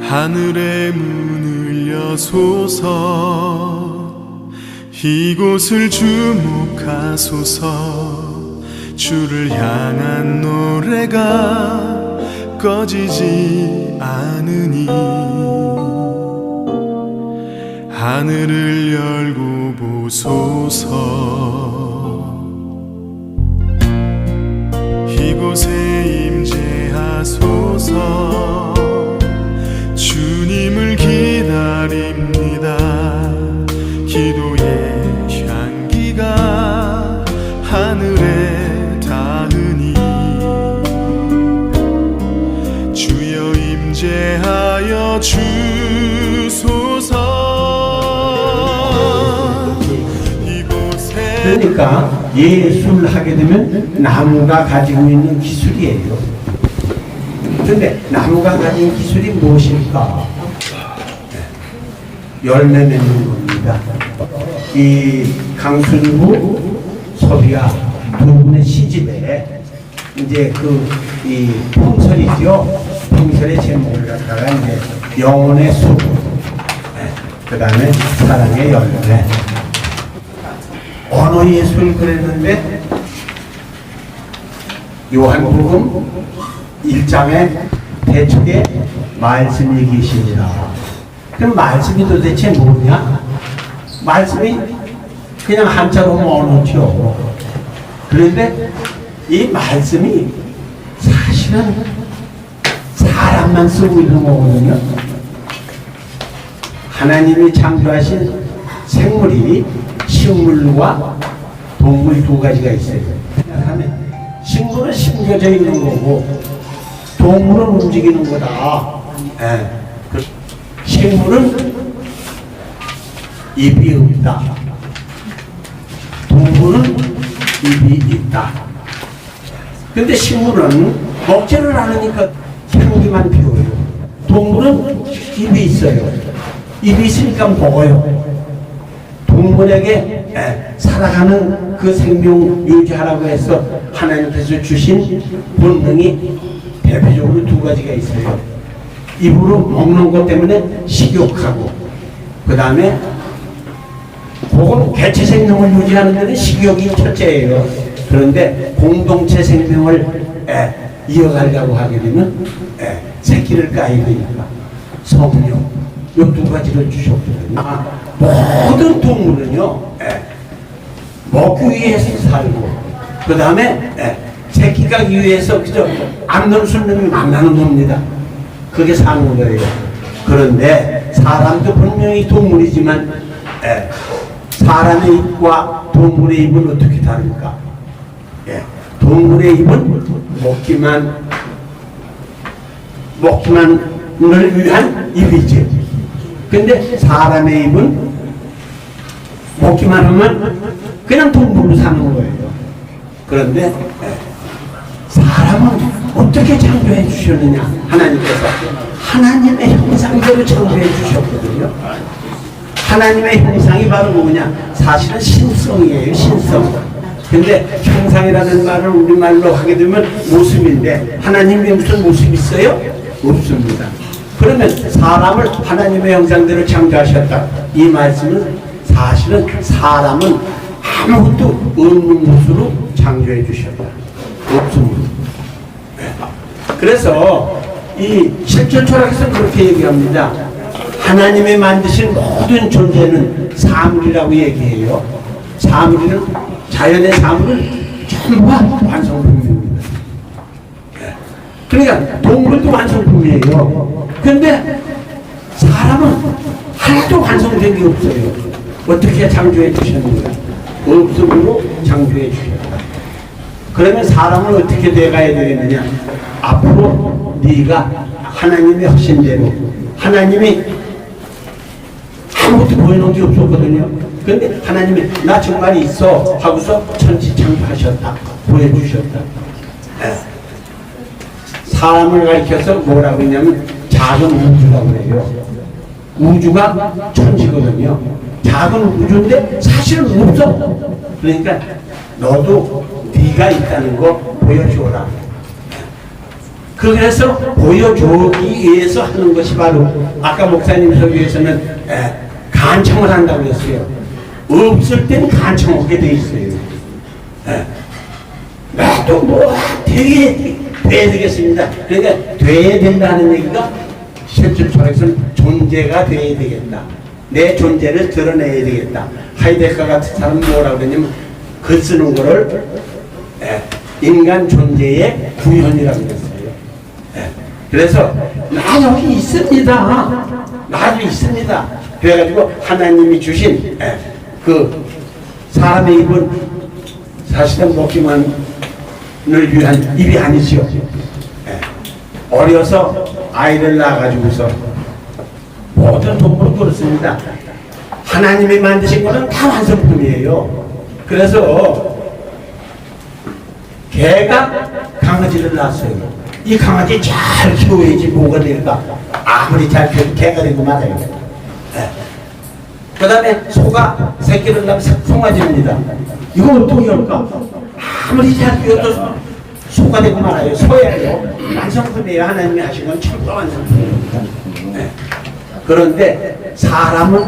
하늘의 문을 여소서 이곳을 주목하소서 주를 향한 노래가 꺼지지 않으니 하늘을 열고 보소서 이곳에 임재하소서 주님을 기다립니다 기도의 향기가 하늘에 닿으니 주여 임재하여 주소서 이곳에 그러니까 예술을 하게 되면 나무가 가지고 있는 기술이에요. 그런데 나무가 가진 기술이 무엇일까? 열매 맺는 겁니다. 이 강순부 소비가 두 분의 시집에 이제 이 풍설이죠. 풍설의 제목을 갖다가 이제 영혼의 숲, 그 다음에 사랑의 열매. 언어 예술 그랬는데 요한복음 1장에 대축에 말씀이 계시니라. 그럼 말씀이 도대체 뭐냐? 말씀이 그냥 한자로 언어죠. 그런데 이 말씀이 사실은 사람만 쓰고 있는 거거든요. 하나님이 창조하신 생물이 식물과 동물 두 가지가 있어요. 식물은 심겨져 있는 거고 동물은 움직이는 거다. 식물은 입이 없다. 동물은 입이 있다. 근데 식물은 먹지를 않으니까 향기만 피워요. 동물은 입이 있어요. 입이 있으니까 먹어요. 동물에게 살아가는 그 생명 유지하라고 해서 하나님께서 주신 본능이 대표적으로 두 가지가 있어요. 입으로 먹는 것 때문에 식욕하고, 그 다음에 그건 개체 생명을 유지하는 데는 식욕이 첫째예요. 그런데 공동체 생명을 이어가려고 하게 되면 새끼를 까야 되니까 성욕, 이 두 가지를 주셨거든요. 모든 동물은요 먹기 위해서 살고, 그 다음에 새끼가 위해서 그저 안 넣을 수 있는 놈이 만나는 겁니다. 그게 사는 거예요. 그런데 사람도 분명히 동물이지만 사람의 입과 동물의 입은 어떻게 다릅니까? 동물의 입은 먹기만을 위한 입이지. 근데 사람의 입은 먹기만 하면 그냥 동물로 사는 거예요. 그런데 사람은 어떻게 창조해 주셨느냐? 하나님께서 하나님의 형상대로 창조해 주셨거든요. 하나님의 형상이 바로 뭐냐? 사실은 신성이에요. 신성. 근데 형상이라는 말을 우리말로 하게 되면 모습인데 하나님이 무슨 모습이 있어요? 없습니다. 그러면 사람을 하나님의 형상대로 창조하셨다. 이 말씀은 사실은 사람은 아무것도 없는 것으로 창조해 주셨다. 없습니다. 그래서 이 실존 철학에서는 그렇게 얘기합니다. 하나님이 만드신 모든 존재는 사물이라고 얘기해요. 사물은 자연의 사물은 전부 완성품입니다. 그러니까 동물도 완성품이에요. 그런데 사람은 하나도 완성된 게 없어요. 어떻게 창조해 주셨는가? 없음으로 창조해 주셨다. 그러면 사람은 어떻게 돼가야 되겠느냐? 앞으로 네가 하나님의 허신대로, 하나님이 아무것도 보이는 게 없었거든요. 그런데 하나님이 나 정말 있어 하고서 천지 창조하셨다. 보여주셨다. 사람을 가리켜서 뭐라고 했냐면 작은 우주라고 그래요. 우주가 천지거든요. 작은 우주인데 사실은 없어. 그러니까 너도 네가 있다는 거 보여주어라. 그래서 보여주기 위해서 하는 것이 바로 아까 목사님 설교에서는 간청을 한다고 했어요. 없을 땐 간청하게 돼 있어요. 나도 뭐 되게 돼야 되겠습니다. 그러니까 돼야 된다는 얘기가 실질 철학에서는 존재가 돼야 되겠다. 내 존재를 드러내야 되겠다. 하이데거 같은 사람은 뭐라고 그러냐면 글 쓰는 거를 인간 존재의 구현이라고 했어요. 그래서 나 여기 있습니다. 나도 있습니다. 그래가지고 하나님이 주신 그 사람의 입은 사실은 먹기만을 위한 입이 아니죠. 어려서 아이를 낳아가지고서 모든 동물은 그렇습니다. 하나님이 만드신 거는 다 완성품이에요. 그래서 개가 강아지를 낳았어요. 이 강아지 잘 키워야지 뭐가 될까? 아무리 잘 키워도 개가 되고 말아요. 그 다음에 소가 새끼를 낳으면 송아지입니다. 이거 어떻게 할까? 아무리 잘 키워도 소가 되고 말아요. 소예요. 완성품이에요. 하나님이 하신 건 최고 완성품입니다. 그런데 사람은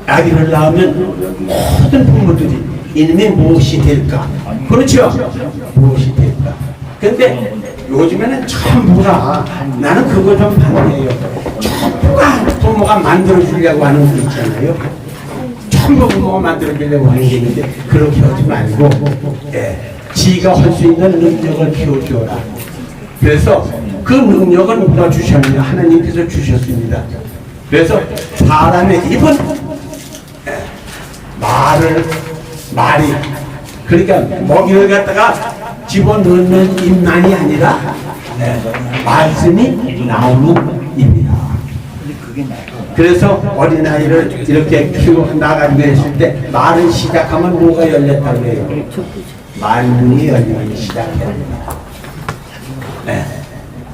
아기를 낳으면 모든 부모들이 이놈이 무엇이 될까? 그렇죠? 무엇이 될까? 근데 요즘에는 전부가 나는 그거 좀 반대해요. 전부가 부모가 만들어주려고 하는 거 있잖아요. 전부 부모가 만들어주려고 하는 게 있는데 그렇게 하지 말고 지가 할 수 있는 능력을 키워주어라. 그래서 그 능력은 누가 주셨느냐? 하나님께서 주셨습니다. 그래서 사람의 입은 말이 그러니까 먹이를 갖다가 집어넣는 입만이 아니라 말씀이 나오는 입이다. 그래서 어린아이를 이렇게 키워 나가지고 했을 때 말을 시작하면 뭐가 열렸다고 해요? 말문이 열리기 시작합니다.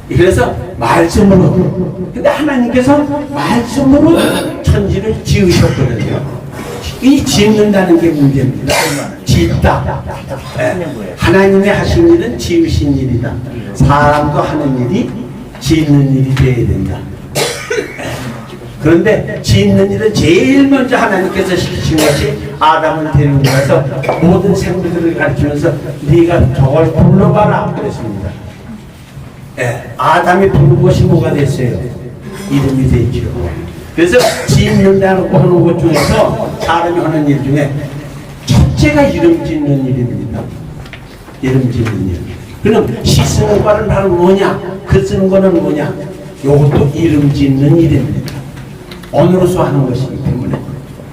그래서 말씀으로 근데 하나님께서 말씀으로 천지를 지으셨거든요. 이 짓는다는 게 문제입니다. 짓다. 하나님이 하신 일은 지으신 일이다. 사람도 하는 일이 짓는 일이 돼야 된다. 그런데 짓는 일은 제일 먼저 하나님께서 시키신 것이 아담을 데리고 가서 모든 생물들을 가르치면서 네가 저걸 불러봐라 그랬습니다. 아담이 부른 것이 뭐가 됐어요? 이름이 됐죠. 그래서 짓는다고 하는 것 중에서 사람이 하는 일 중에 첫째가 이름 짓는 일입니다. 이름 짓는 일. 그럼 시 쓰는 거는 바로 뭐냐? 글 쓰는 거는 뭐냐? 이것도 이름 짓는 일입니다. 언어로서 하는 것이기 때문에.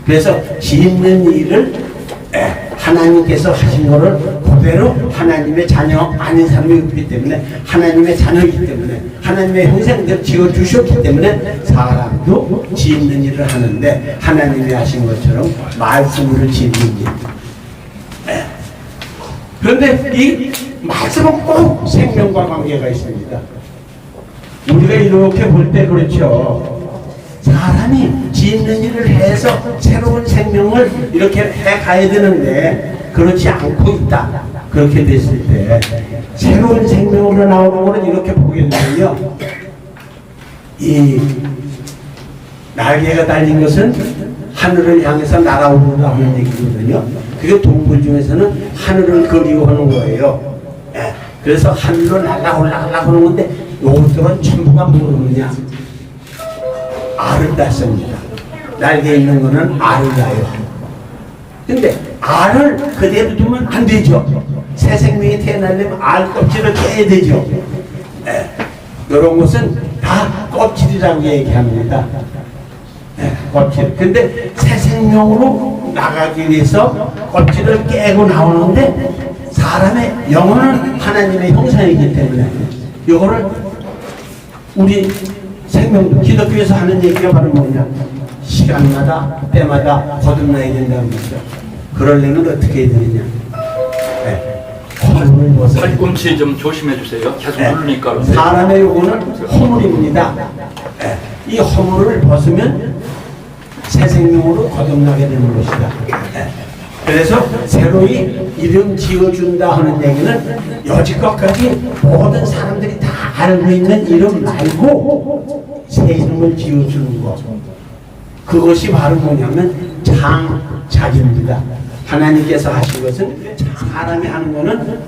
그래서 짓는 일을 하나님께서 하신 것을 그대로 하나님의 자녀 아닌 사람이 없기 때문에 하나님의 자녀이기 때문에 하나님의 형상대로 지어주셨기 때문에 사람도 짓는 일을 하는데 하나님이 하신 것처럼 말씀으로 짓는 일. 그런데 이 말씀은 꼭 생명과 관계가 있습니다. 우리가 이렇게 볼 때 그렇죠. 사람이 짓는 일을 해서 새로운 생명을 이렇게 해가야 되는데 그렇지 않고 있다. 그렇게 됐을 때 새로운 생명으로 나오는 것은 이렇게 보게 되면요. 이 날개가 달린 것은 하늘을 향해서 날아오르라는 얘기거든요. 그게 동물 중에서는 하늘을 그리워하는 거예요. 그래서 하늘로 날아올라가려고 하는 건데 요것들은 전부가 모르느냐? 알을 낳습니다. 날개에 있는 거는 알을 낳아요. 근데 알을 그대로 두면 안 되죠. 새 생명이 태어나려면 알 껍질을 깨야 되죠. 이런 것은 다 껍질이라고 얘기합니다. 껍질. 근데 새 생명으로 나가기 위해서 껍질을 깨고 나오는데 사람의 영혼은 하나님의 형상이기 때문에 이거를 우리 생명, 기독교에서 하는 얘기가 바로 뭐냐? 시간마다, 때마다 거듭나야 된다는 거죠. 그러려면 어떻게 해야 되느냐? 허물을 벗어. 팔꿈치 좀 조심해 주세요. 계속 누르니까. 사람의 요구는 허물입니다. 이 허물을 벗으면 새 생명으로 거듭나게 되는 것이다. 그래서 새로이 이름 지어준다 하는 얘기는 여지껏까지 모든 사람들이 다 알고 있는 이름 말고 새 이름을 지어주는 것, 그것이 바로 뭐냐면 창작입니다. 하나님께서 하신 것은 사람이 하는 거는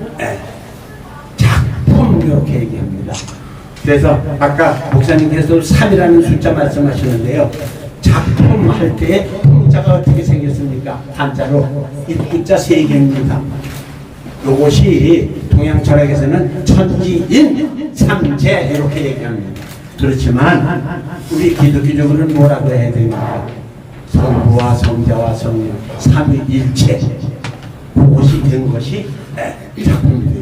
작품, 이렇게 얘기합니다. 그래서 아까 목사님께서 3이라는 숫자 말씀하시는데요, 작품 할 때 풍자가 어떻게 생겼습니까? 한자로 입구자 3개입니다. 이것이 동양 철학에서는 천지인 삼재 이렇게 얘기합니다. 그렇지만 우리 기독교적으로는 뭐라고 해야 됩니까? 성부와 성자와 성령 삼위일체, 그것이 된 것이 작품입니다.